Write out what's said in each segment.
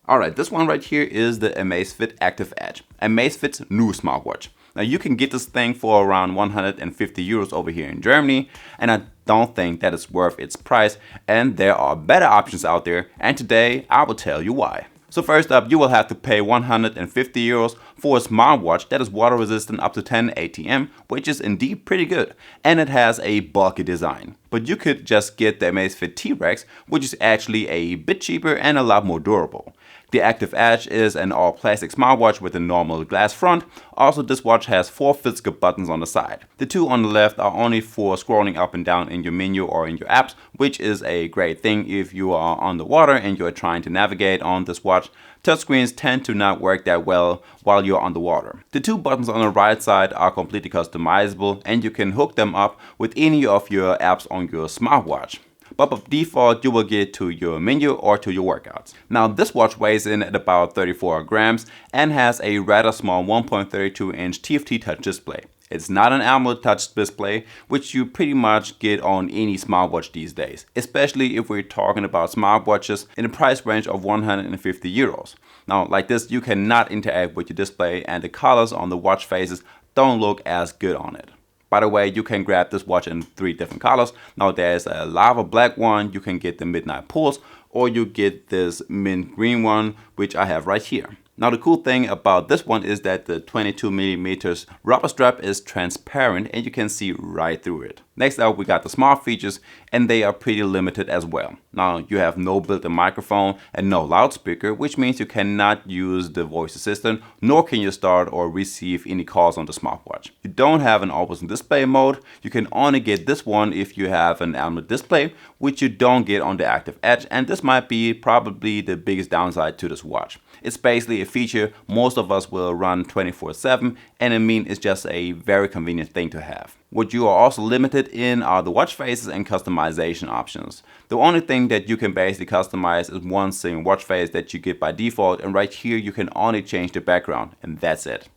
Alright, this one right here is the Amazfit Active Edge, Amazfit's new smartwatch. Now you can get this thing for around 150 euros over here in Germany, and I don't think that it's worth its price, and there are better options out there, and today I will tell you why. So first up, you will have to pay 150 euros for a smartwatch that is water resistant up to 10 ATM, which is indeed pretty good, and it has a bulky design. But you could just get the Amazfit T-Rex, which is actually a bit cheaper and a lot more durable. The Active Edge is an all-plastic smartwatch with a normal glass front. Also, this watch has 4 physical buttons on the side. The 2 on the left are only for scrolling up and down in your menu or in your apps, which is a great thing if you are on the water and you're trying to navigate on this watch. Touchscreens tend to not work that well while you're on the water. The 2 buttons on the right side are completely customizable, and you can hook them up with any of your apps on your smartwatch. But by default, you will get to your menu or to your workouts. Now, this watch weighs in at about 34 grams and has a rather small 1.32 inch TFT touch display. It's not an AMOLED touch display, which you pretty much get on any smartwatch these days, especially if we're talking about smartwatches in the price range of 150 euros. Now, like this, you cannot interact with your display, and the colors on the watch faces don't look as good on it. By the way, you can grab this watch in 3 different colors. Now there's a lava black one, you can get the midnight pulse, or you get this mint green one, which I have right here. Now the cool thing about this one is that the 22mm rubber strap is transparent and you can see right through it. Next up, we got the smart features, and they are pretty limited as well. Now you have no built-in microphone and no loudspeaker, which means you cannot use the voice assistant, nor can you start or receive any calls on the smartwatch. You don't have an always on display mode. You can only get this one if you have an AMOLED display, which you don't get on the Active Edge, and this might be probably the biggest downside to this watch. It's basically a feature most of us will run 24/7, and I mean it's just a very convenient thing to have. What you are also limited in are the watch faces and customization options. The only thing that you can basically customize is one single watch face that you get by default, and right here you can only change the background, and that's it.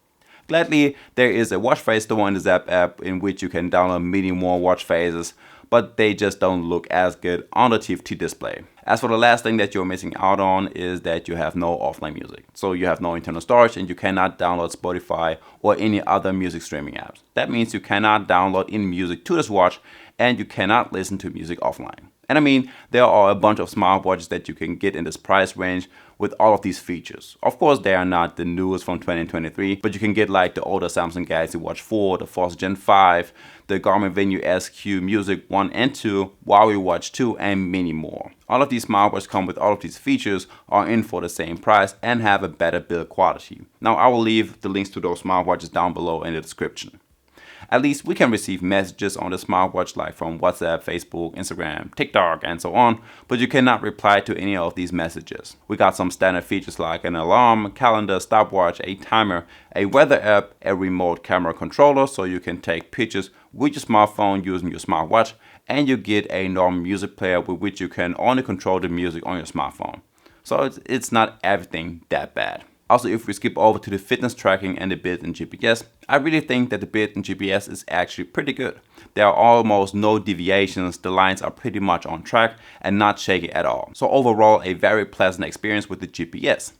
Gladly, there is a watch face store in the Zap app in which you can download many more watch faces, but they just don't look as good on the TFT display. As for the last thing that you're missing out on is that you have no offline music. So you have no internal storage and you cannot download Spotify or any other music streaming apps. That means you cannot download any music to this watch and you cannot listen to music offline. And I mean, there are a bunch of smartwatches that you can get in this price range with all of these features. Of course, they are not the newest from 2023, but you can get like the older Samsung Galaxy Watch 4, the Force Gen 5, the Garmin Venue SQ Music 1 and 2, Huawei Watch 2, and many more. All of these smartwatches come with all of these features, are in for the same price, and have a better build quality. Now, I will leave the links to those smartwatches down below in the description. At least we can receive messages on the smartwatch like from WhatsApp, Facebook, Instagram, TikTok, and so on, but you cannot reply to any of these messages. We got some standard features like an alarm, calendar, stopwatch, a timer, a weather app, a remote camera controller so you can take pictures with your smartphone using your smartwatch, and you get a normal music player with which you can only control the music on your smartphone. So it's not everything that bad. Also, if we skip over to the fitness tracking and the built-in GPS, I really think that the built-in GPS is actually pretty good. There are almost no deviations, the lines are pretty much on track and not shaky at all. So overall, a very pleasant experience with the GPS.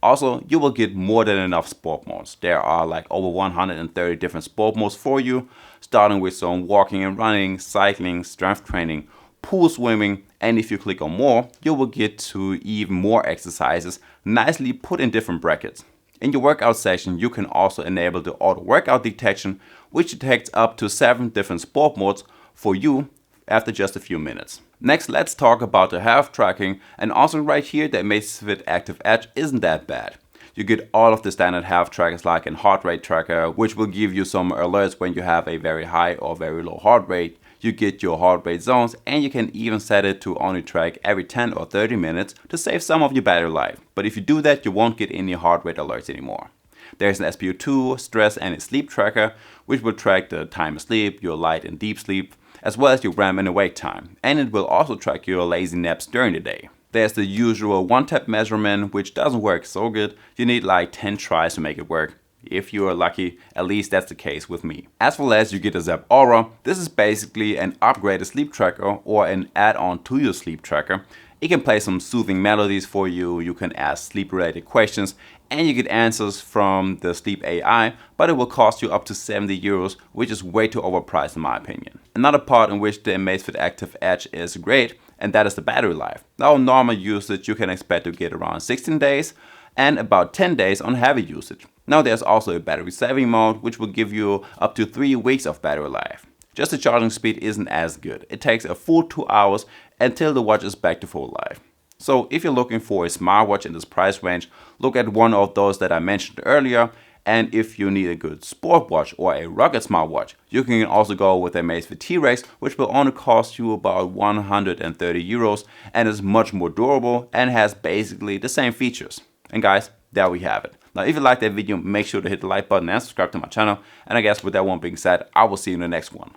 Also, you will get more than enough sport modes. There are like over 130 different sport modes for you, starting with some walking and running, cycling, strength training, pool swimming, and if you click on more, you will get to even more exercises nicely put in different brackets. In your workout section, you can also enable the auto workout detection, which detects up to 7 different sport modes for you after just a few minutes. Next, let's talk about the health tracking, and also right here the Amazfit Active Edge isn't that bad. You get all of the standard health trackers like a heart rate tracker, which will give you some alerts when you have a very high or very low heart rate. You get your heart rate zones, and you can even set it to only track every 10 or 30 minutes to save some of your battery life. But if you do that, you won't get any heart rate alerts anymore. There's an SpO2, stress, and a sleep tracker, which will track the time of sleep, your light and deep sleep, as well as your REM and awake time. And it will also track your lazy naps during the day. There's the usual one-tap measurement, which doesn't work so good. You need like 10 tries to make it work. If you are lucky, at least that's the case with me. As for last, you get a Zepp Aura. This is basically an upgraded sleep tracker or an add-on to your sleep tracker. It can play some soothing melodies for you, you can ask sleep related questions, and you get answers from the sleep AI, but it will cost you up to 70 euros, which is way too overpriced in my opinion. Another part in which the Amazfit Active Edge is great, and that is the battery life. Now, normal usage you can expect to get around 16 days and about 10 days on heavy usage. Now there's also a battery saving mode, which will give you up to 3 weeks of battery life. Just the charging speed isn't as good. It takes a full 2 hours until the watch is back to full life. So if you're looking for a smartwatch in this price range, look at one of those that I mentioned earlier. And if you need a good sport watch or a rugged smartwatch, you can also go with a Amazfit T-Rex, which will only cost you about 130 euros and is much more durable and has basically the same features. And guys, there we have it. Now, if you liked that video, make sure to hit the like button and subscribe to my channel. And I guess with that one being said, I will see you in the next one.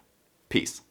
Peace.